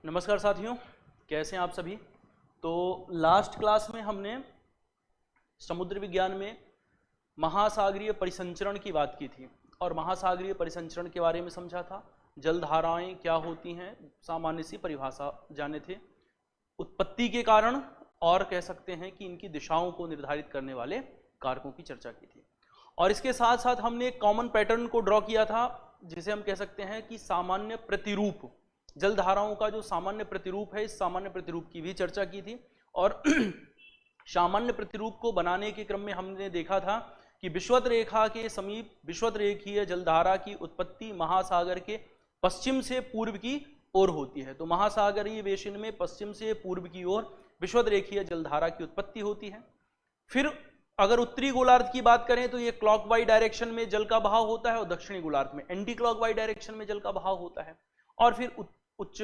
नमस्कार साथियों, कैसे हैं आप सभी। तो लास्ट क्लास में हमने समुद्र विज्ञान में महासागरीय परिसंचरण की बात की थी और महासागरीय परिसंचरण के बारे में समझा था। जलधाराएं क्या होती हैं, सामान्य सी परिभाषा जाने थे। उत्पत्ति के कारण और कह सकते हैं कि इनकी दिशाओं को निर्धारित करने वाले कारकों की चर्चा की थी। और इसके साथ साथ हमने एक कॉमन पैटर्न को ड्रॉ किया था, जिसे हम कह सकते हैं कि सामान्य प्रतिरूप। जलधाराओं का जो सामान्य प्रतिरूप है, इस सामान्य प्रतिरूप की भी चर्चा की थी। और सामान्य प्रतिरूप को बनाने के क्रम में हमने देखा था कि विषुवत रेखा के समीप विषुवत रेखीय जलधारा की उत्पत्ति महासागर के पश्चिम से पूर्व की ओर होती है। तो महासागरीय बेसिन में पश्चिम से पूर्व की ओर विषुवत रेखीय जलधारा की उत्पत्ति होती है। फिर अगर उत्तरी गोलार्ध की बात करें तो ये क्लॉकवाइज डायरेक्शन में जल का बहाव होता है और दक्षिणी गोलार्ध में एंटी क्लॉकवाइज डायरेक्शन में जल का बहाव होता है। और फिर उच्च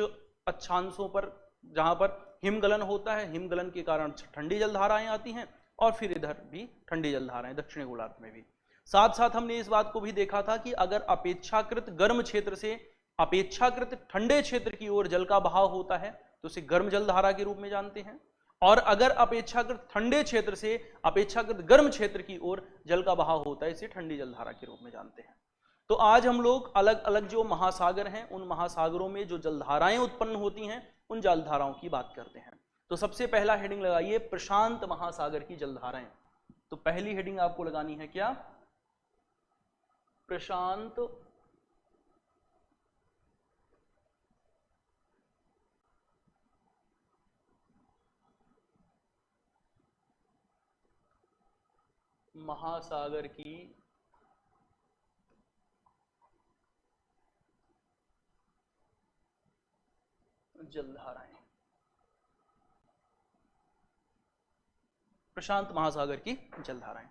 अक्षांशों पर जहां पर हिमगलन होता है, हिमगलन के कारण ठंडी जलधाराएं आती हैं और फिर इधर भी ठंडी जलधाराएं दक्षिणी गोलार्ध में भी। साथ साथ हमने इस बात को भी देखा था कि अगर अपेक्षाकृत गर्म क्षेत्र से अपेक्षाकृत ठंडे क्षेत्र की ओर जल का बहाव होता है तो उसे गर्म जलधारा के रूप में जानते हैं, और अगर अपेक्षाकृत ठंडे क्षेत्र से अपेक्षाकृत गर्म क्षेत्र की ओर जल का बहाव होता है इसे ठंडी जलधारा के रूप में जानते हैं। तो आज हम लोग अलग अलग जो महासागर हैं उन महासागरों में जो जलधाराएं उत्पन्न होती हैं उन जलधाराओं की बात करते हैं। तो सबसे पहला हेडिंग लगाइए, प्रशांत महासागर की जलधाराएं। तो पहली हेडिंग आपको लगानी है क्या, प्रशांत महासागर की जलधाराएं। प्रशांत महासागर की जलधाराएं।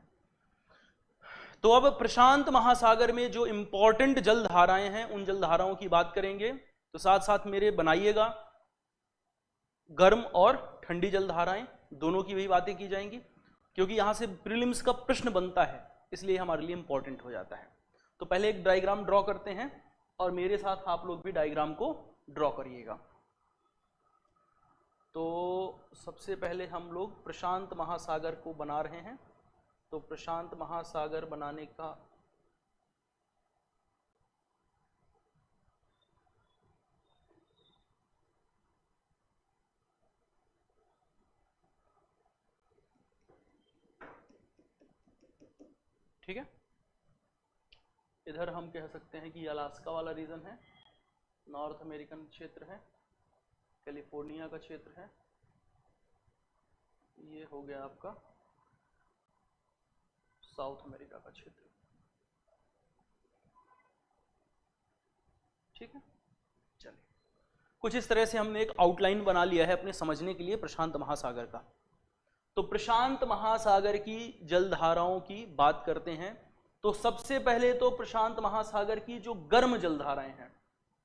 तो अब प्रशांत महासागर में जो इंपॉर्टेंट जलधाराएं हैं उन जलधाराओं की बात करेंगे। तो साथ साथ मेरे बनाइएगा, गर्म और ठंडी जलधाराएं दोनों की भी बातें की जाएंगी, क्योंकि यहां से प्रीलिम्स का प्रश्न बनता है, इसलिए हमारे लिए इंपॉर्टेंट हो जाता है। तो पहले एक डायग्राम ड्रॉ करते हैं और मेरे साथ आप लोग भी डायग्राम को ड्रॉ करिएगा। तो सबसे पहले हम लोग प्रशांत महासागर को बना रहे हैं। तो प्रशांत महासागर बनाने का ठीक है, इधर हम कह सकते हैं कि अलास्का वाला रीजन है, नॉर्थ अमेरिकन क्षेत्र है, कैलिफोर्निया का क्षेत्र है, ये हो गया आपका साउथ अमेरिका का क्षेत्र। ठीक है, चलिए कुछ इस तरह से हमने एक आउटलाइन बना लिया है अपने समझने के लिए प्रशांत महासागर का। तो प्रशांत महासागर की जलधाराओं की बात करते हैं। तो सबसे पहले तो प्रशांत महासागर की जो गर्म जलधाराएं हैं,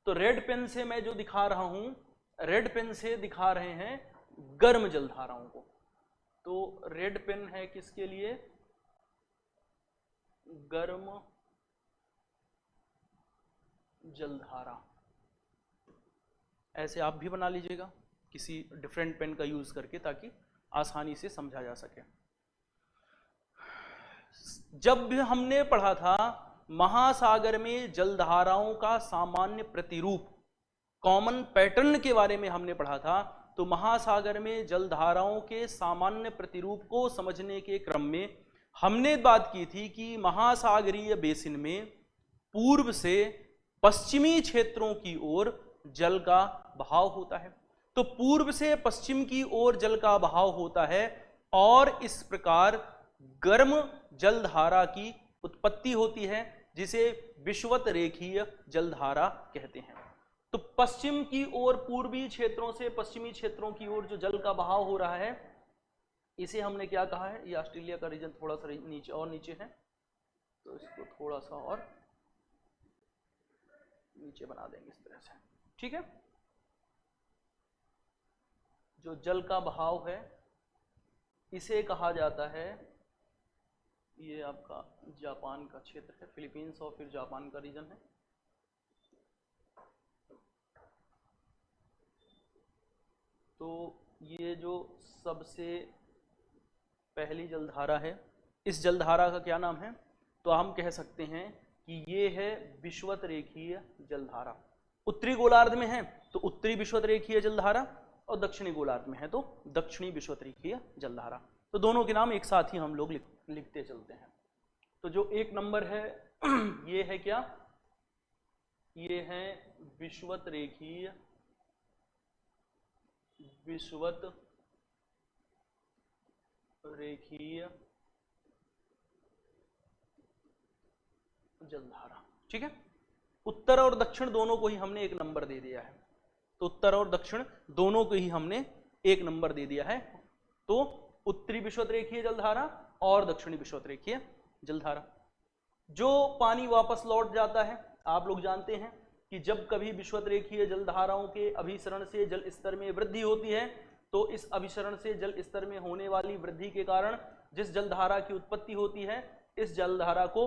तो रेड पेन से मैं जो दिखा रहा हूं, रेड पेन से दिखा रहे हैं गर्म जलधाराओं को। तो रेड पेन है किसके लिए, गर्म जलधारा। ऐसे आप भी बना लीजिएगा किसी डिफरेंट पेन का यूज करके, ताकि आसानी से समझा जा सके। जब भी हमने पढ़ा था महासागर में जलधाराओं का सामान्य प्रतिरूप, कॉमन पैटर्न के बारे में हमने पढ़ा था, तो महासागर में जलधाराओं के सामान्य प्रतिरूप को समझने के क्रम में हमने बात की थी कि महासागरीय बेसिन में पूर्व से पश्चिमी क्षेत्रों की ओर जल का बहाव होता है। तो पूर्व से पश्चिम की ओर जल का बहाव होता है और इस प्रकार गर्म जलधारा की उत्पत्ति होती है, जिसे विषुवत रेखीय जलधारा कहते हैं। तो पश्चिम की ओर, पूर्वी क्षेत्रों से पश्चिमी क्षेत्रों की ओर जो जल का बहाव हो रहा है, इसे हमने क्या कहा है, ये ऑस्ट्रेलिया का रीजन थोड़ा सा नीचे और नीचे है, तो इसको थोड़ा सा और नीचे बना देंगे इस तरह से। ठीक है, जो जल का बहाव है इसे कहा जाता है, ये आपका जापान का क्षेत्र है, फिलीपींस और फिर जापान का रीजन है। तो ये जो सबसे पहली जलधारा है, इस जलधारा का क्या नाम है? तो हम कह सकते हैं कि ये है विषुवत रेखीय जलधारा। उत्तरी गोलार्ध में है तो उत्तरी विषुवत रेखीय जलधारा, और दक्षिणी गोलार्ध में है तो दक्षिणी विषुवत रेखीय जलधारा। तो दोनों के नाम एक साथ ही हम लोग लिखते चलते हैं। तो जो एक नंबर है ये है क्या? ये है विषुवत रेखीय जलधारा। ठीक है, उत्तर और दक्षिण दोनों को ही हमने एक नंबर दे दिया है। तो उत्तर और दक्षिण दोनों को ही हमने एक नंबर दे दिया है। तो उत्तरी विषुवत रेखीय जलधारा और दक्षिणी विषुवत रेखीय जलधारा। जो पानी वापस लौट जाता है, आप लोग जानते हैं कि जब कभी विषुवत रेखीय जलधाराओं के अभिसरण से जल स्तर में वृद्धि होती है तो इस अभिसरण से जल स्तर में होने वाली वृद्धि के कारण जिस जलधारा की उत्पत्ति होती है, इस जलधारा को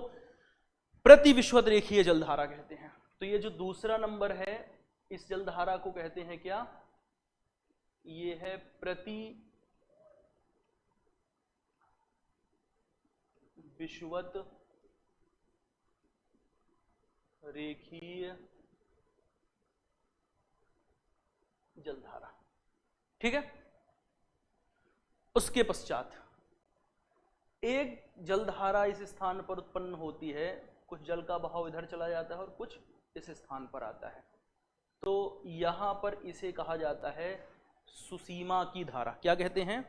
प्रति विषुवत रेखीय जलधारा कहते हैं। तो ये जो दूसरा नंबर है, इस जलधारा को कहते हैं क्या? ये है प्रति विषुवत रेखीय जलधारा। ठीक है, उसके पश्चात एक जलधारा इस स्थान पर उत्पन्न होती है, कुछ जल का बहाव इधर चला जाता है और कुछ इस स्थान पर आता है, तो यहां पर इसे कहा जाता है सुसीमा की धारा। क्या कहते हैं?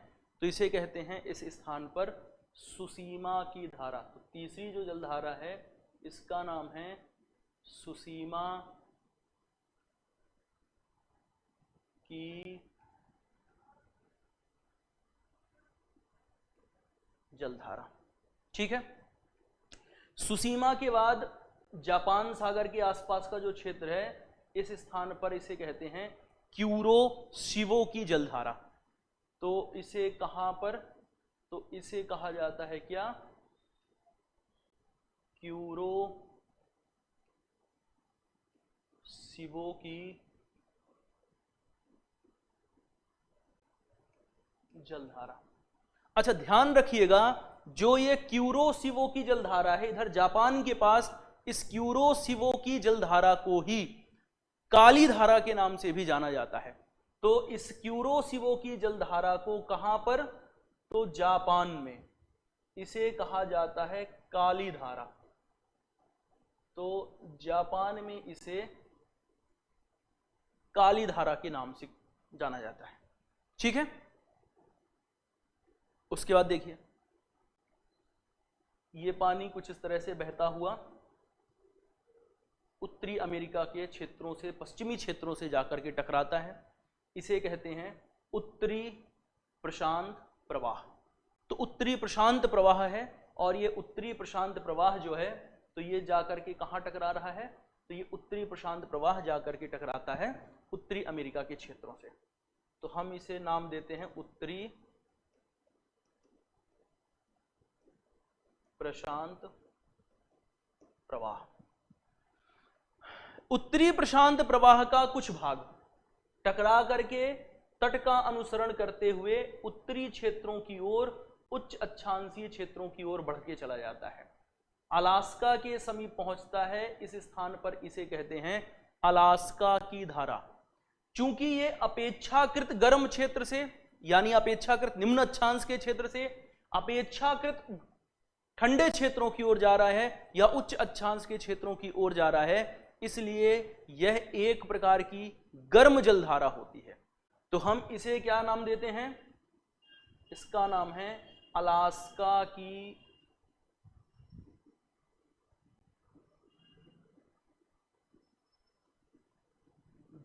तो इसे कहते हैं इस स्थान पर सुसीमा की धारा। तो तीसरी जो जलधारा है इसका नाम है सुसीमा की जलधारा। ठीक है, सुसीमा के बाद जापान सागर के आसपास का जो क्षेत्र है, इस स्थान पर इसे कहते हैं क्यूरोशिवो की जलधारा। तो इसे कहां पर? तो इसे कहा जाता है क्या? क्यूरोशिवो की जलधारा। अच्छा, ध्यान रखिएगा, जो ये क्यूरोशिवो की जलधारा है इधर जापान के पास, इस क्यूरोशिवो की जलधारा को ही काली धारा के नाम से भी जाना जाता है। तो इस क्यूरोशिवो की जलधारा को कहां पर? तो जापान में इसे कहा जाता है काली धारा। तो जापान में इसे काली धारा के नाम से जाना जाता है। ठीक है, उसके बाद देखिए, ये पानी कुछ इस तरह से बहता हुआ उत्तरी अमेरिका के क्षेत्रों से, पश्चिमी क्षेत्रों से जाकर के टकराता है। इसे कहते हैं उत्तरी प्रशांत प्रवाह। तो उत्तरी प्रशांत प्रवाह है, और ये उत्तरी प्रशांत प्रवाह जो है, तो ये जाकर के कहाँ टकरा रहा है? तो ये उत्तरी प्रशांत प्रवाह जाकर के टकराता है उत्तरी अमेरिका के क्षेत्रों से। तो हम इसे नाम देते हैं उत्तरी प्रशांत प्रवाह। उत्तरी प्रशांत प्रवाह का कुछ भाग टकरा करके तट का अनुसरण करते हुए उत्तरी क्षेत्रों की ओर, उच्च अक्षांशीय क्षेत्रों की ओर बढ़ के चला जाता है, अलास्का के समीप पहुंचता है। इस स्थान पर इसे कहते हैं अलास्का की धारा। चूंकि ये अपेक्षाकृत गर्म क्षेत्र से, यानी अपेक्षाकृत निम्न अक्षांश के क्षेत्र से अपेक्षाकृत ठंडे क्षेत्रों की ओर जा रहा है या उच्च अक्षांश के क्षेत्रों की ओर जा रहा है, इसलिए यह एक प्रकार की गर्म जलधारा होती है। तो हम इसे क्या नाम देते हैं? इसका नाम है अलास्का की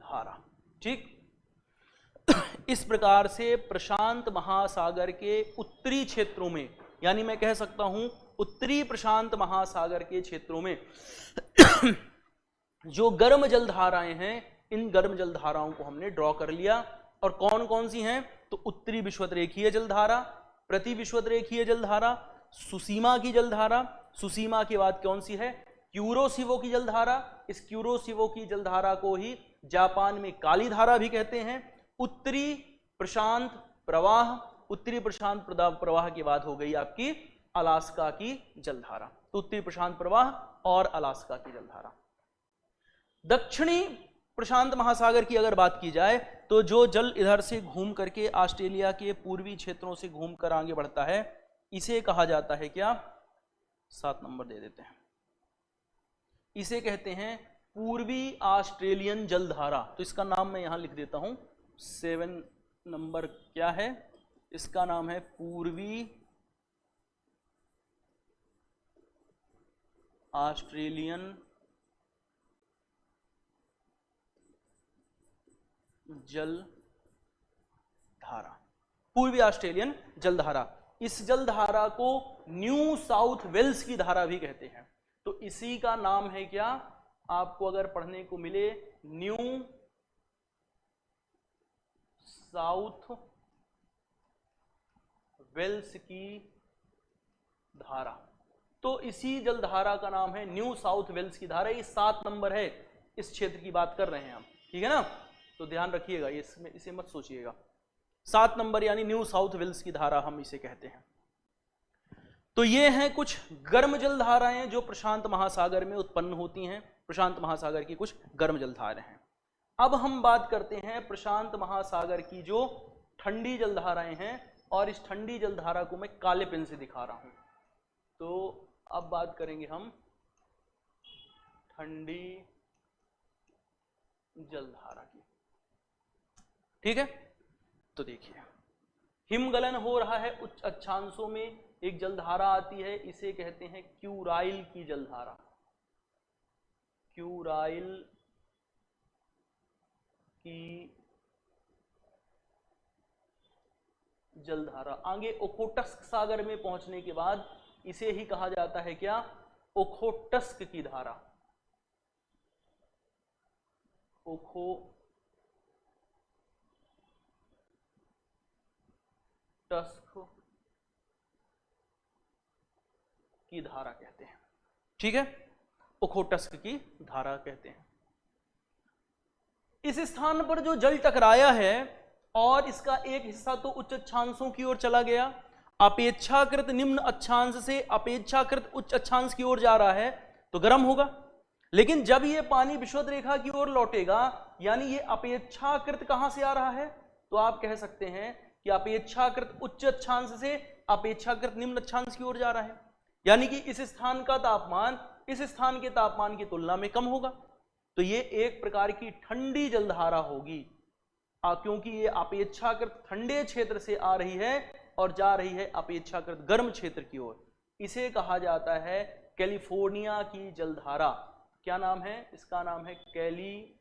धारा। ठीक, इस प्रकार से प्रशांत महासागर के उत्तरी क्षेत्रों में, यानी मैं कह सकता हूं उत्तरी प्रशांत महासागर के क्षेत्रों में जो गर्म जलधाराएं हैं, इन गर्म जलधाराओं को हमने ड्रॉ कर लिया। और कौन कौन सी हैं? तो उत्तरी विषुवत रेखीय जलधारा, प्रति विषुवत रेखीय जलधारा, सुसीमा की जलधारा। सुसीमा के बाद कौन सी है? क्यूरोशिवो की जलधारा। इस क्यूरोशिवो की जलधारा को ही जापान में काली धारा भी कहते हैं। उत्तरी प्रशांत प्रवाह, उत्तरी प्रशांत प्रवाह के बाद हो गई आपकी अलास्का की जलधारा। तो उत्तरी प्रशांत प्रवाह और अलास्का की जलधारा। दक्षिणी प्रशांत महासागर की अगर बात की जाए तो जो जल इधर से घूम करके ऑस्ट्रेलिया के पूर्वी क्षेत्रों से घूमकर आगे बढ़ता है, इसे कहा जाता है क्या? 7 नंबर दे देते हैं। इसे कहते हैं पूर्वी ऑस्ट्रेलियन जलधारा। तो इसका नाम मैं यहां लिख देता हूं, 7 नंबर क्या है? इसका नाम है पूर्वी ऑस्ट्रेलियन जलधारा। पूर्वी ऑस्ट्रेलियन जलधारा। इस जलधारा को न्यू साउथ वेल्स की धारा भी कहते हैं। तो इसी का नाम है क्या? आपको अगर पढ़ने को मिले, न्यू साउथ वेल्स की धारा। तो इसी जलधारा का नाम है न्यू साउथ वेल्स की धारा। ये 7 नंबर है, इस क्षेत्र की बात कर रहे हैं हम, ठीक है ना? तो ध्यान रखिएगा, इसमें इसे मत सोचिएगा। 7 नंबर यानी न्यू साउथ वेल्स की धारा हम इसे कहते हैं। तो ये हैं कुछ गर्म जलधाराएं जो प्रशांत महासागर में उत्पन्न होती हैं। प्रशांत महासागर की कुछ गर्म जलधाराएं हैं। अब हम बात करते हैं प्रशांत महासागर की जो ठंडी जलधाराएं हैं, और इस ठंडी जलधारा को मैं काले पेन से दिखा रहा हूं। तो अब बात करेंगे हम ठंडी जलधारा की, ठीक है? तो देखिए, हिमगलन हो रहा है उच्च अक्षांशों में, एक जलधारा आती है, इसे कहते हैं क्यूराइल की जलधारा। क्यूराइल की जलधारा। आगे ओखोटस्क सागर में पहुंचने के बाद इसे ही कहा जाता है क्या? ओखोटस्क की धारा। ओखोटस्क की धारा कहते हैं, ठीक है? ओखोटस्क की धारा कहते हैं। इस स्थान पर जो जल टकराया है और इसका एक हिस्सा तो उच्च अक्षांशों की ओर चला गया, अपेक्षाकृत निम्न अक्षांश से अपेक्षाकृत उच्च अक्षांश की ओर जा रहा है, तो गर्म होगा। लेकिन जब ये पानी विषुवत रेखा की ओर लौटेगा, यानी ये अपेक्षाकृत कहां से आ रहा है? तो आप कह सकते हैं कि अपेक्षाकृत उच्च अक्षांश से अपेक्षाकृत निम्न अक्षांश की ओर जा रहा है, यानी कि इस स्थान का तापमान इस स्थान के तापमान की तुलना में कम होगा। तो ये एक प्रकार की ठंडी जलधारा होगी, क्योंकि ये अपेक्षाकृत ठंडे क्षेत्र से आ रही है और जा रही है अपेक्षाकृत गर्म क्षेत्र की ओर। इसे कहा जाता है कैलिफोर्निया की जलधारा। क्या नाम है इसका? नाम है कैलिफोर्निया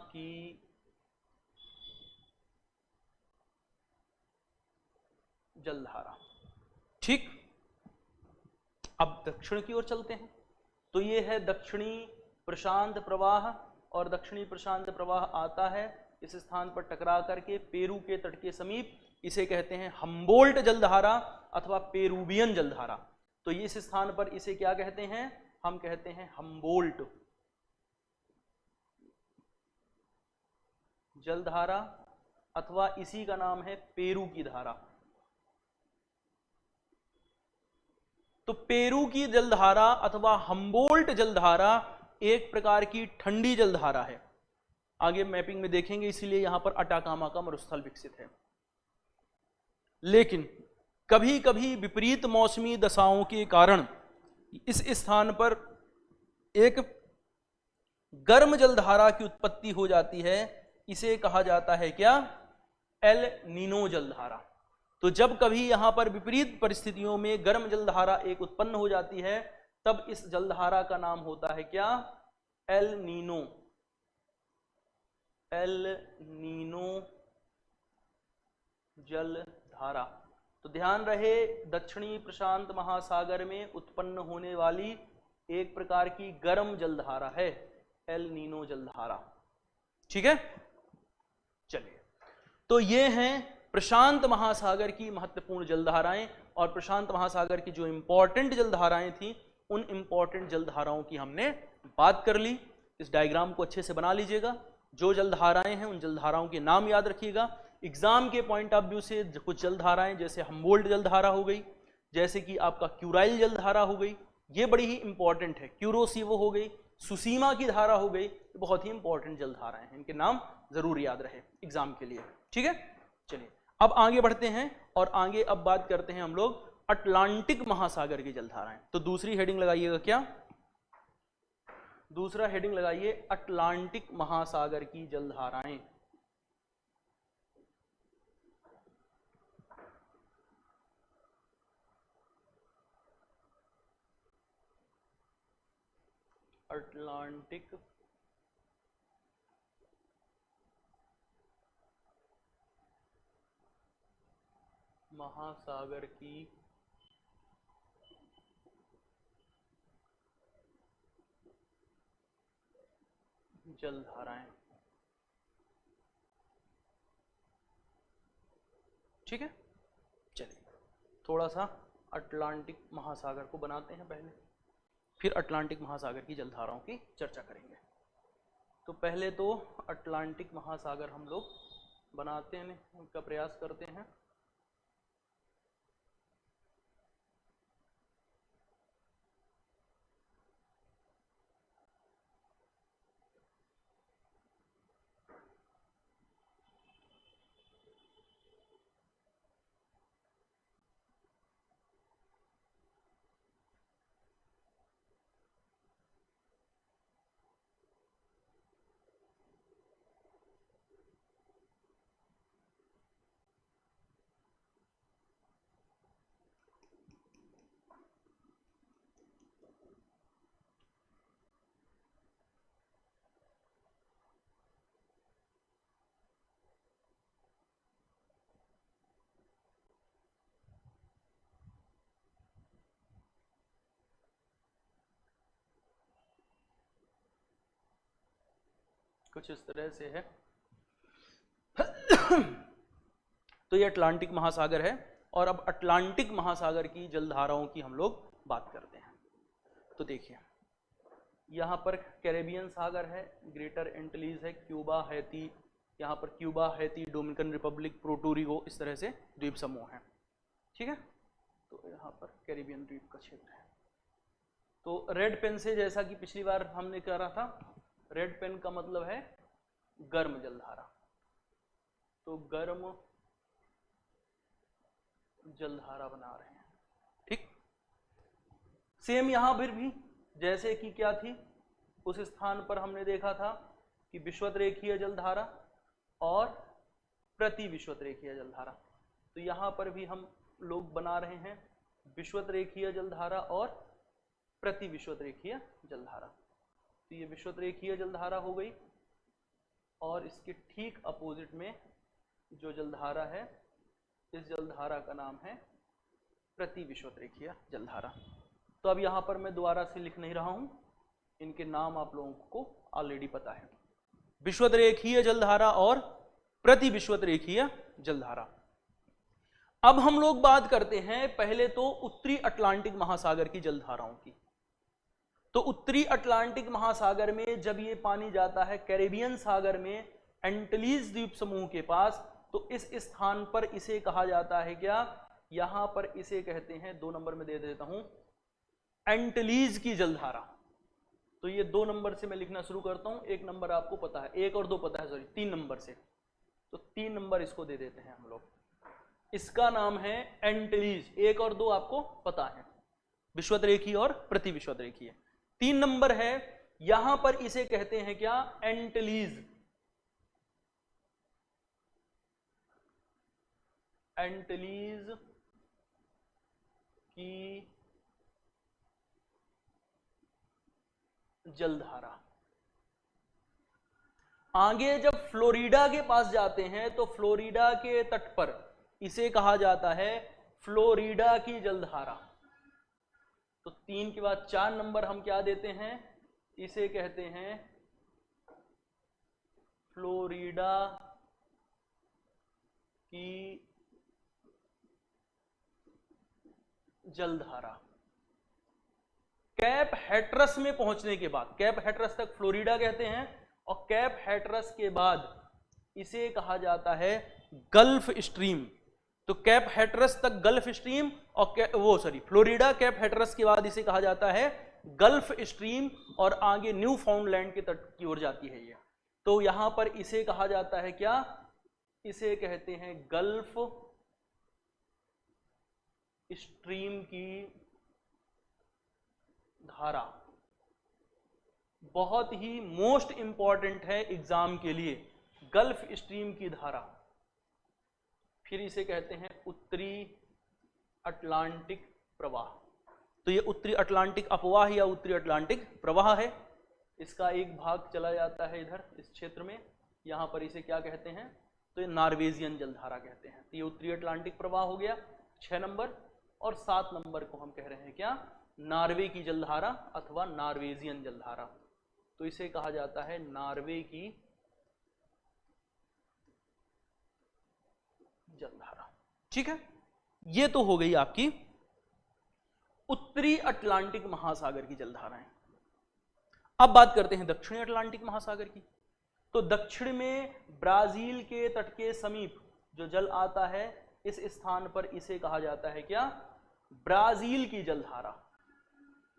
की जलधारा, ठीक। अब दक्षिण की ओर चलते हैं। तो ये है दक्षिणी प्रशांत प्रवाह, और दक्षिणी प्रशांत प्रवाह आता है इस स्थान पर टकरा करके पेरू के तट के समीप। इसे कहते हैं हम्बोल्ट जलधारा अथवा पेरूवियन जलधारा। तो इस स्थान पर इसे क्या कहते हैं? हम कहते हैं हम्बोल्ट जलधारा, अथवा इसी का नाम है पेरू की धारा। तो पेरू की जलधारा अथवा हम्बोल्ट जलधारा एक प्रकार की ठंडी जलधारा है। आगे मैपिंग में देखेंगे, इसीलिए यहां पर अटाकामा का मरुस्थल विकसित है। लेकिन कभी कभी विपरीत मौसमी दशाओं के कारण इस स्थान पर एक गर्म जलधारा की उत्पत्ति हो जाती है। इसे कहा जाता है क्या? एल नीनो जलधारा। तो जब कभी यहां पर विपरीत परिस्थितियों में गर्म जलधारा एक उत्पन्न हो जाती है, तब इस जलधारा का नाम होता है क्या? El Nino. एल नीनो जलधारा। तो ध्यान रहे, दक्षिणी प्रशांत महासागर में उत्पन्न होने वाली एक प्रकार की गर्म जलधारा है एल नीनो जलधारा, ठीक है। चलिए, तो ये हैं प्रशांत महासागर की महत्वपूर्ण जलधाराएं, और प्रशांत महासागर की जो इंपॉर्टेंट जलधाराएं थी, उन इंपॉर्टेंट जलधाराओं की हमने बात कर ली। इस डायग्राम को अच्छे से बना लीजिएगा। जो जलधाराएं हैं उन जलधाराओं के नाम याद रखिएगा। एग्जाम के पॉइंट ऑफ व्यू से कुछ जलधाराएं जैसे हम्बोल्ट जलधारा हो गई, जैसे कि आपका क्यूराइल जलधारा हो गई, ये बड़ी ही इंपॉर्टेंट है। क्यूरोसिवो हो गई, सुसीमा की धारा हो गई, बहुत ही इंपॉर्टेंट जलधाराएं हैं, इनके नाम जरूर याद रहे एग्जाम के लिए। ठीक है, चलिए अब आगे बढ़ते हैं और आगे अब बात करते हैं हम लोग अटलांटिक महासागर की जलधाराएं। तो दूसरी हेडिंग लगाइएगा, क्या दूसरा हेडिंग लगाइए, अटलांटिक महासागर की जलधाराएं। अटलांटिक महासागर की जलधाराएं। ठीक है, चलिए थोड़ा सा अटलांटिक महासागर को बनाते हैं पहले, फिर अटलांटिक महासागर की जलधाराओं की चर्चा करेंगे। तो पहले तो अटलांटिक महासागर हम लोग बनाते हैं, उनका प्रयास करते हैं। कुछ इस तरह से है। तो ये अटलांटिक महासागर है और अब अटलांटिक महासागर की जलधाराओं की हम लोग बात करते हैं। तो देखिए यहाँ पर कैरेबियन सागर है, ग्रेटर एंटिलीज है, क्यूबा, हैती, यहाँ पर क्यूबा, हैती, डोमिनिकन रिपब्लिक, प्रोटोरिको, इस तरह से द्वीप समूह हैं। ठीक है, तो यहाँ पर कैरेबियन द्वीप का क्षेत्र है। तो रेड पेन से, जैसा कि पिछली बार हमने करा था, रेड पेन का मतलब है गर्म जलधारा, तो गर्म जलधारा बना रहे हैं। ठीक, सेम यहां पर भी जैसे कि क्या थी, उस स्थान पर हमने देखा था कि विषुवत रेखीय जलधारा और प्रति विषुवत रेखीय जलधारा। तो यहां पर भी हम लोग बना रहे हैं विषुवत रेखीय जलधारा और प्रति विषुवत रेखीय जलधारा। तो ये विषुवत रेखीय जलधारा हो गई और इसके ठीक अपोजिट में जो जलधारा है, इस जलधारा का नाम है प्रति विषुवत रेखीय जलधारा। तो अब यहाँ पर मैं दोबारा से लिख नहीं रहा हूं, इनके नाम आप लोगों को ऑलरेडी पता है, विषुवत रेखीय जलधारा और प्रति विषुवत रेखीय जलधारा। अब हम लोग बात करते हैं पहले तो उत्तरी अटलांटिक महासागर की जलधाराओं की। तो उत्तरी अटलांटिक महासागर में जब ये पानी जाता है कैरेबियन सागर में एंटिलीज द्वीप समूह के पास, तो इस स्थान पर इसे कहा जाता है क्या, यहां पर इसे कहते हैं, 2 नंबर में दे देता हूं, एंटिलीज की जलधारा। तो ये 2 नंबर से मैं लिखना शुरू करता हूं, 1 नंबर आपको पता है, 1 और 2 पता है, सॉरी 3 नंबर से, तो 3 नंबर इसको दे देते हैं हम लोग। इसका नाम है एंटिलीज। 1 और 2 आपको पता है, विषुवत रेखीय और प्रति विषुवत रेखीय। 3 नंबर है, यहां पर इसे कहते हैं क्या, एंटिलीज। एंटिलीज की जलधारा। आगे जब फ्लोरिडा के पास जाते हैं तो फ्लोरिडा के तट पर इसे कहा जाता है फ्लोरिडा की जलधारा। तो 3 के बाद 4 नंबर हम क्या देते हैं, इसे कहते हैं फ्लोरिडा की जलधारा। कैप हैटरस में पहुंचने के बाद, कैप हैटरस तक फ्लोरिडा कहते हैं, और कैप हैटरस के बाद इसे कहा जाता है गल्फ स्ट्रीम। तो कैप हैटरस तक गल्फ स्ट्रीम, और फ्लोरिडा कैप हैटरस के बाद इसे कहा जाता है गल्फ स्ट्रीम, और आगे न्यू फाउंडलैंड के तट की ओर जाती है ये। तो यहां पर इसे कहा जाता है क्या, इसे कहते हैं गल्फ स्ट्रीम की धारा। बहुत ही मोस्ट इंपॉर्टेंट है एग्जाम के लिए, गल्फ स्ट्रीम की धारा। फिर इसे कहते हैं उत्तरी अटलांटिक प्रवाह। तो ये उत्तरी अटलांटिक अपवाह या उत्तरी अटलांटिक प्रवाह है। इसका एक भाग चला जाता है इधर इस क्षेत्र में, यहां पर इसे क्या कहते हैं, तो ये नॉर्वेजियन जलधारा कहते हैं। तो ये उत्तरी अटलांटिक प्रवाह हो गया 6 नंबर, और 7 नंबर को हम कह रहे हैं क्या, नॉर्वे की जलधारा अथवा नॉर्वेजियन जलधारा। तो इसे कहा जाता है नॉर्वे की जलधारा। ठीक है, ये तो हो गई आपकी उत्तरी अटलांटिक महासागर की जलधाराएं। अब बात करते हैं दक्षिणी अटलांटिक महासागर की। तो दक्षिण में ब्राजील के तट के समीप जो जल आता है, इस स्थान पर इसे कहा जाता है क्या, ब्राजील की जलधारा।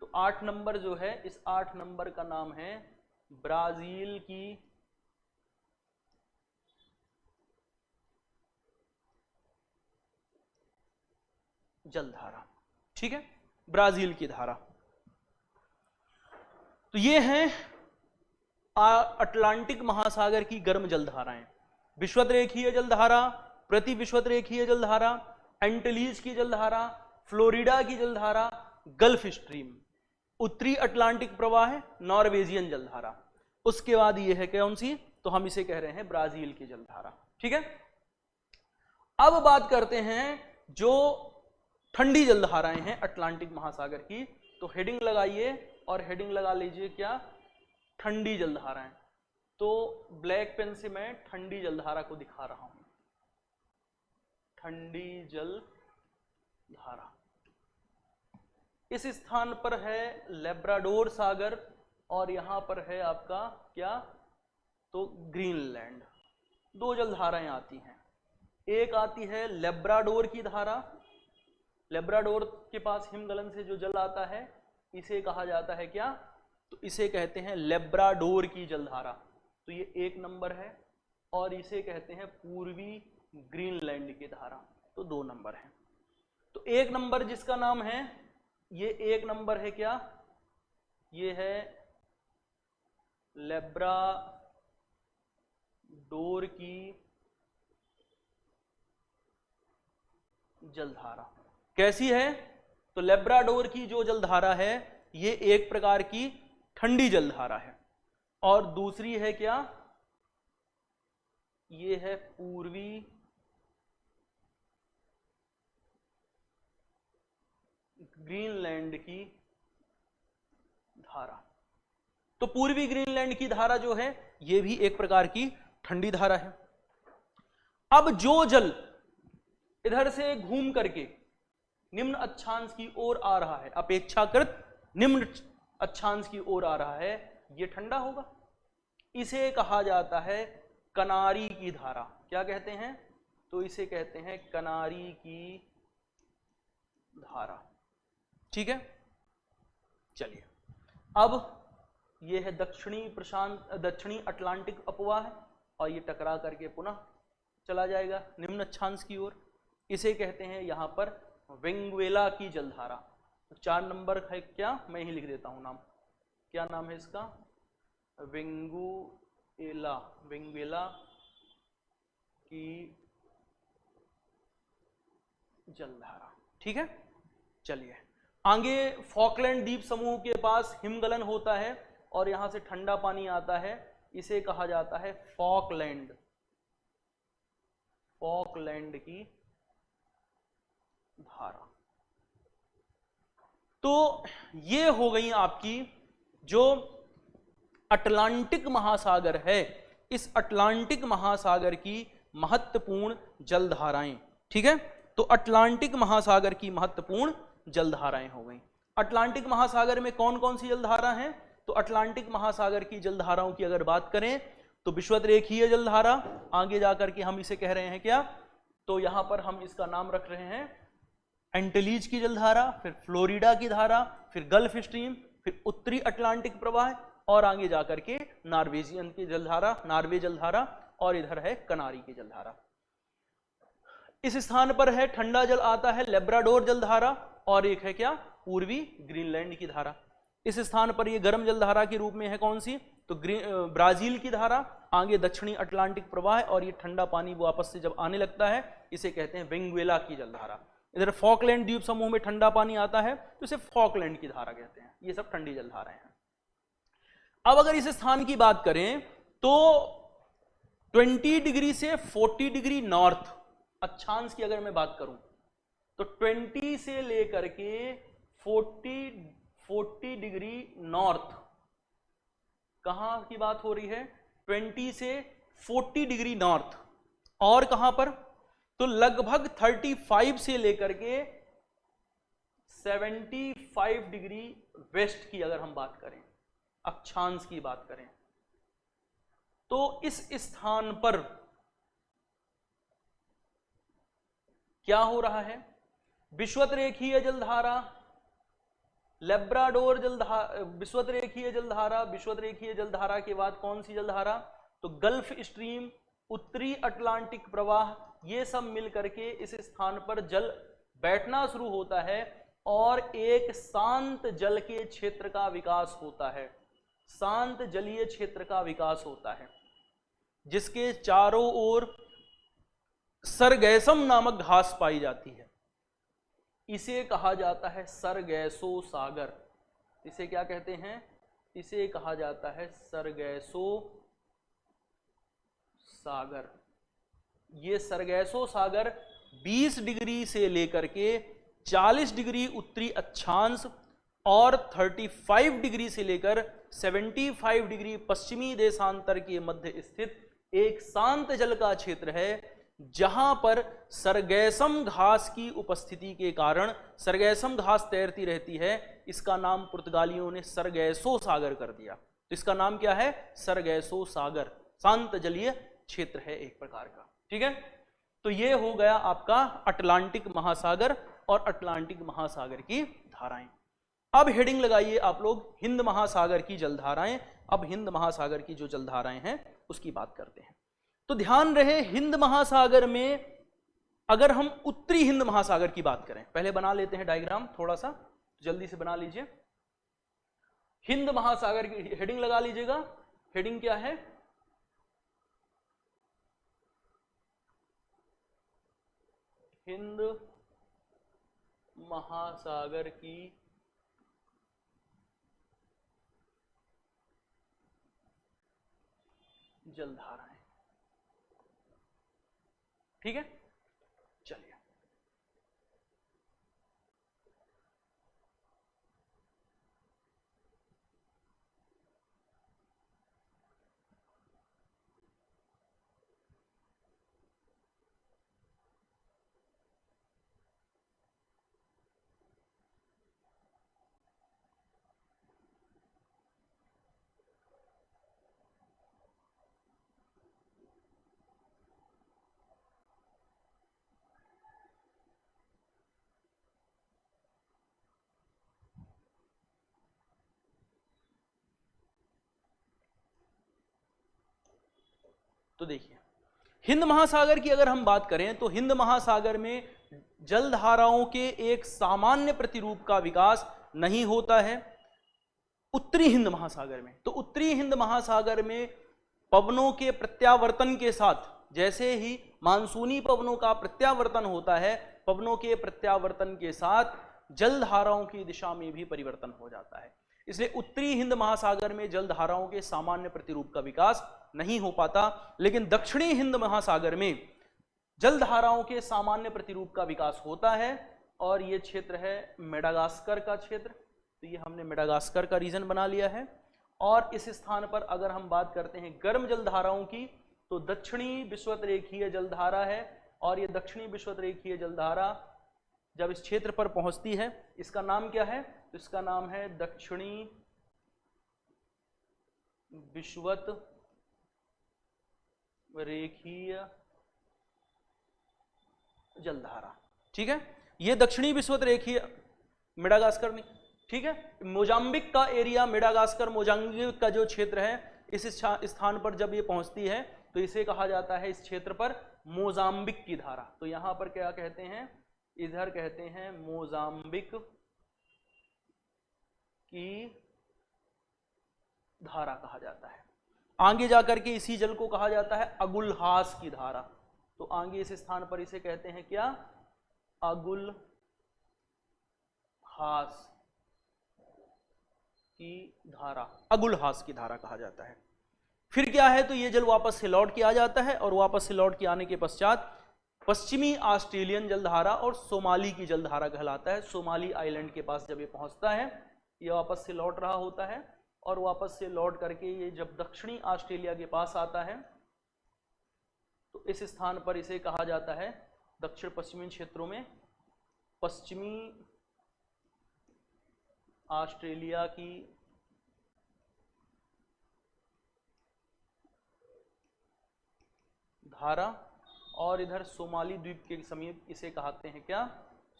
तो 8 नंबर जो है, इस 8 नंबर का नाम है ब्राजील की जलधारा। ठीक है, ब्राजील की धारा। तो ये हैं अटलांटिक महासागर की गर्म जलधाराएं। विषुवतरेखीय जलधारा, प्रति विषुवतरेखीय जलधारा, एंटिलीज की जलधारा, फ्लोरिडा की जलधारा, गल्फ स्ट्रीम। उत्तरी अटलांटिक प्रवाह है नॉर्वेजियन जलधारा। उसके बाद ये है कौन सी, तो हम इसे कह रहे हैं ब्राजील की जलधारा। ठीक है, अब बात करते हैं जो ठंडी जलधाराएं हैं अटलांटिक महासागर की। तो हेडिंग लगाइए और हेडिंग लगा लीजिए क्या, ठंडी जलधाराएं। तो ब्लैक पेन से मैं ठंडी जलधारा को दिखा रहा हूं, ठंडी जलधारा। इस स्थान पर है लेब्राडोर सागर, और यहां पर है आपका क्या, तो ग्रीनलैंड। 2 जलधाराएं आती हैं, एक आती है लेब्राडोर की धारा। लेब्राडोर के पास हिमगलन से जो जल आता है इसे कहा जाता है क्या, तो इसे कहते हैं लेब्राडोर की जलधारा। तो ये 1 नंबर है, और इसे कहते हैं पूर्वी ग्रीनलैंड की धारा। तो 2 नंबर है। तो 1 नंबर जिसका नाम है, ये 1 नंबर है क्या, ये है लेब्राडोर की जलधारा। कैसी है, तो लेब्राडोर की जो जलधारा है ये एक प्रकार की ठंडी जलधारा है, और दूसरी है क्या, ये है पूर्वी ग्रीनलैंड की धारा। तो पूर्वी ग्रीनलैंड की धारा जो है ये भी एक प्रकार की ठंडी धारा है। अब जो जल इधर से घूम करके निम्न अक्षांश की ओर आ रहा है, अपेक्षाकृत निम्न अक्षांश की ओर आ रहा है, ये ठंडा होगा। इसे कहा जाता है कनारी की धारा। क्या कहते हैं, तो इसे कहते हैं कनारी की धारा। ठीक है, चलिए अब ये है दक्षिणी अटलांटिक अपवाह, और ये टकरा करके पुनः चला जाएगा निम्न अक्षांश की ओर। इसे कहते हैं यहां पर वेंगुएला की जलधारा। तो 4 नंबर है क्या, मैं ही लिख देता हूं नाम, क्या नाम है इसका, वेंगुएला, वेंगुएला की जलधारा। ठीक है, चलिए आगे फॉकलैंड द्वीप समूह के पास हिमगलन होता है और यहां से ठंडा पानी आता है, इसे कहा जाता है फॉकलैंड, फॉकलैंड की धारा। तो ये हो गई आपकी जो अटलांटिक महासागर है, इस अटलांटिक महासागर की महत्वपूर्ण जलधाराएं। ठीक है, तो अटलांटिक महासागर की महत्वपूर्ण जलधाराएं हो गई। अटलांटिक महासागर में कौन कौन सी जलधारा हैं? तो अटलांटिक महासागर की जलधाराओं की अगर बात करें तो विषुवत-रेखीय जलधारा, आगे जाकर के हम इसे कह रहे हैं क्या, तो यहां पर हम इसका नाम रख रहे हैं एंटेलीज की जलधारा, फिर फ्लोरिडा की धारा, फिर गल्फ स्ट्रीम, फिर उत्तरी अटलांटिक प्रवाह, और आगे जाकर के नॉर्वेजियन की जलधारा, नॉर्वे जलधारा, और इधर है कनारी की जलधारा। इस स्थान पर है ठंडा जल आता है लेब्राडोर जलधारा, और एक है क्या, पूर्वी ग्रीनलैंड की धारा। इस स्थान पर ये गर्म जलधारा के रूप में है कौन सी, तो ब्राजील की धारा, आगे दक्षिणी अटलांटिक प्रवाह, और ये ठंडा पानी वो आपस से जब आने लगता है इसे कहते हैं वेनेजुएला की जलधारा। इधर फॉकलैंड द्वीप समूह में ठंडा पानी आता है तो इसे फॉकलैंड की धारा कहते हैं। ये सब ठंडी जलधाराएं हैं। अब अगर इस स्थान की बात करें तो 20 डिग्री से 40 डिग्री नॉर्थ अक्षांश की अगर मैं बात करूं तो 20 से लेकर के 40 डिग्री नॉर्थ, कहां की बात हो रही है, 20 से 40 डिग्री नॉर्थ, और कहां पर, तो लगभग 35 से लेकर के 75 डिग्री वेस्ट की अगर हम बात करें, अक्षांश की बात करें, तो इस स्थान पर क्या हो रहा है, विषुवत-रेखीय जलधारा, लेब्राडोर जलधारा, विषुवत-रेखीय जलधारा, विषुवत-रेखीय जलधारा के बाद कौन सी जलधारा, तो गल्फ स्ट्रीम, उत्तरी अटलांटिक प्रवाह, ये सब मिलकर के इस स्थान पर जल बैठना शुरू होता है और एक शांत जल के क्षेत्र का विकास होता है, शांत जलीय क्षेत्र का विकास होता है, जिसके चारों ओर सरगैसम नामक घास पाई जाती है। इसे कहा जाता है सरगैसो सागर। इसे क्या कहते हैं, इसे कहा जाता है सरगैसो सागर। ये सरगैसो सागर 20 डिग्री से लेकर के 40 डिग्री उत्तरी अक्षांश और 35 डिग्री से लेकर 75 डिग्री पश्चिमी देशांतर के मध्य स्थित एक शांत जल का क्षेत्र है, जहां पर सरगैसम घास की उपस्थिति के कारण सरगैसम घास तैरती रहती है। इसका नाम पुर्तगालियों ने सरगैसो सागर कर दिया। तो इसका नाम क्या है, सरगैसो सागर, शांत जलीय क्षेत्र है एक प्रकार का। ठीक है, तो ये हो गया आपका अटलांटिक महासागर और अटलांटिक महासागर की धाराएं। अब हेडिंग लगाइए आप लोग, हिंद महासागर की जलधाराएं। अब हिंद महासागर की जो जलधाराएं हैं उसकी बात करते हैं। तो ध्यान रहे, हिंद महासागर में अगर हम उत्तरी हिंद महासागर की बात करें, पहले बना लेते हैं डायग्राम थोड़ा सा, जल्दी से बना लीजिए। हिंद महासागर की हेडिंग लगा लीजिएगा। हेडिंग क्या है, हिंद महासागर की जलधाराएं। ठीक है, चलिए तो देखिए, हिंद महासागर की अगर हम बात करें तो हिंद महासागर में जलधाराओं के एक सामान्य प्रतिरूप का विकास नहीं होता है। उत्तरी हिंद महासागर में, तो उत्तरी हिंद महासागर में पवनों के प्रत्यावर्तन के साथ, जैसे ही मानसूनी पवनों का प्रत्यावर्तन होता है, पवनों के प्रत्यावर्तन के साथ जलधाराओं की दिशा में भी परिवर्तन हो जाता है। इसलिए उत्तरी हिंद महासागर में जलधाराओं के सामान्य प्रतिरूप का विकास नहीं हो पाता, लेकिन दक्षिणी हिंद महासागर में जलधाराओं के सामान्य प्रतिरूप का विकास होता है। और यह क्षेत्र है मेडागास्कर का क्षेत्र, तो ये हमने मेडागास्कर का रीजन बना लिया है। और इस स्थान पर अगर हम बात करते हैं गर्म जलधाराओं की, तो दक्षिणी विषुवत-रेखीय जलधारा है, और ये दक्षिणी विषुवत-रेखीय जलधारा जब इस क्षेत्र पर पहुंचती है, इसका नाम क्या है, तो इसका नाम है दक्षिणी विषुवत रेखीय जलधारा। ठीक है, ये दक्षिणी विषुवत रेखीय, मेडागास्कर में, ठीक है, मोजाम्बिक का एरिया, मेडागास्कर मोजाम्बिक का जो क्षेत्र है, इस स्थान पर जब ये पहुंचती है तो इसे कहा जाता है, इस क्षेत्र पर मोजाम्बिक की धारा। तो यहां पर क्या कहते हैं, इधर कहते हैं मोजाम्बिक की धारा कहा जाता है। आगे जाकर के इसी जल को कहा जाता है अगुलहास की धारा। तो आगे इस स्थान पर इसे कहते हैं क्या, अगुलहास की धारा, अगुलहास की धारा कहा जाता है। फिर क्या है, तो ये जल वापस से लौट के आ जाता है और वापस से लौट के आने के पश्चात पश्चिमी ऑस्ट्रेलियन जलधारा और सोमाली की जलधारा कहलाता है। सोमाली आइलैंड के पास जब ये पहुंचता है, ये वापस से लौट रहा होता है और वापस से लौट करके ये जब दक्षिणी ऑस्ट्रेलिया के पास आता है तो इस स्थान पर इसे कहा जाता है, दक्षिण पश्चिमी क्षेत्रों में पश्चिमी ऑस्ट्रेलिया की धारा, और इधर सोमाली द्वीप के समीप इसे कहते हैं क्या,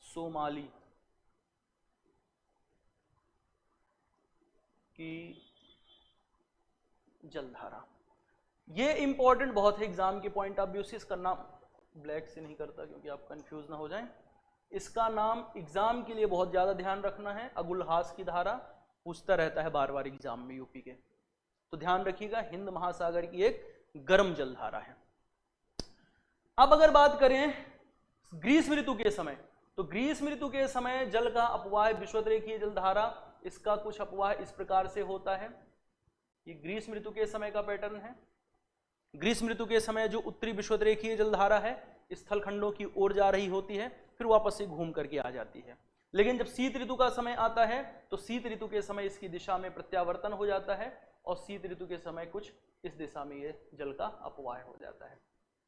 सोमाली की जलधारा। ये इंपॉर्टेंट बहुत है एग्जाम के पॉइंट ऑफ व्यू से। इसका नाम ब्लैक से नहीं करता क्योंकि आप कंफ्यूज ना हो जाएं। इसका नाम एग्जाम के लिए बहुत ज्यादा ध्यान रखना है, अगुलहास की धारा पूछता रहता है बार बार एग्जाम में यूपी के, तो ध्यान रखिएगा। हिंद महासागर की एक गर्म जलधारा है। अब अगर बात करें ग्रीष्म ऋतु के समय, तो ग्रीष्म ऋतु के समय जल का अपवाह विषुवत रेखीय जलधारा, इसका कुछ अपवाह इस प्रकार से होता है। ये ग्रीष्म ऋतु के समय का पैटर्न है। ग्रीष्म ऋतु के समय जो उत्तरी विषुवत रेखीय जलधारा है स्थल खंडों की ओर जा रही होती है, फिर वापस से घूम करके आ जाती है। लेकिन जब शीत ऋतु का समय आता है तो शीत ऋतु के समय इसकी दिशा में प्रत्यावर्तन हो जाता है और शीत ऋतु के समय कुछ इस दिशा में ये जल का अपवाह हो जाता है।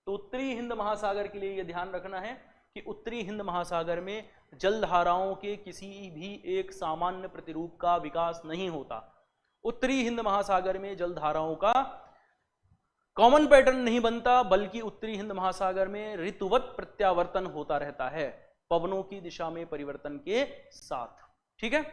तो उत्तरी हिंद महासागर के लिए यह ध्यान रखना है कि उत्तरी हिंद महासागर में जलधाराओं के किसी भी एक सामान्य प्रतिरूप का विकास नहीं होता। उत्तरी हिंद महासागर में जलधाराओं का कॉमन पैटर्न नहीं बनता, बल्कि उत्तरी हिंद महासागर में ऋतुवत प्रत्यावर्तन होता रहता है पवनों की दिशा में परिवर्तन के साथ। ठीक है,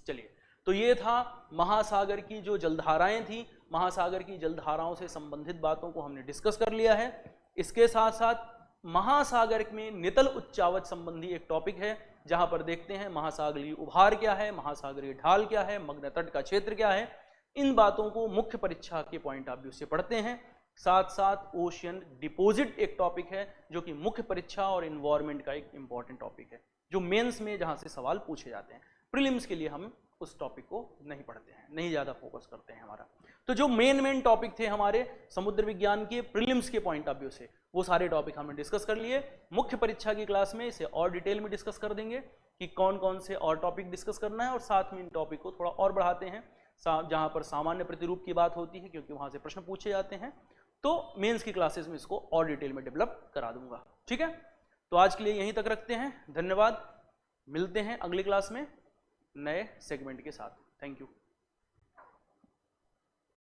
चलिए, तो ये था महासागर की जो जलधाराएं थी, महासागर की जलधाराओं से संबंधित बातों को हमने डिस्कस कर लिया है। इसके साथ साथ महासागर में नितल उच्चावच संबंधी एक टॉपिक है, जहां पर देखते हैं महासागरीय उभार क्या है, महासागरीय ढाल क्या है, मग्न तट का क्षेत्र क्या है। इन बातों को मुख्य परीक्षा के पॉइंट ऑफ व्यू से पढ़ते हैं। साथ साथ ओशियन डिपॉजिट एक टॉपिक है जो कि मुख्य परीक्षा और इन्वायरमेंट का एक इंपॉर्टेंट टॉपिक है, जो मेंस में जहां से सवाल पूछे जाते हैं। प्रीलिम्स के लिए हम उस टॉपिक को नहीं पढ़ते हैं, नहीं ज़्यादा फोकस करते हैं हमारा। तो जो मेन टॉपिक थे हमारे समुद्र विज्ञान के प्रीलिम्स के पॉइंट ऑफ व्यू से, वो सारे टॉपिक हमने डिस्कस कर लिए। मुख्य परीक्षा की क्लास में इसे और डिटेल में डिस्कस कर देंगे कि कौन कौन से और टॉपिक डिस्कस करना है, और साथ में इन टॉपिक को थोड़ा और बढ़ाते हैं जहां पर सामान्य प्रतिरूप की बात होती है, क्योंकि वहां से प्रश्न पूछे जाते हैं। तो मेंस की क्लासेस में इसको और डिटेल में डेवलप करा दूंगा। ठीक है, तो आज के लिए यहीं तक रखते हैं। धन्यवाद, मिलते हैं अगली क्लास में नए सेगमेंट के साथ। Thank you.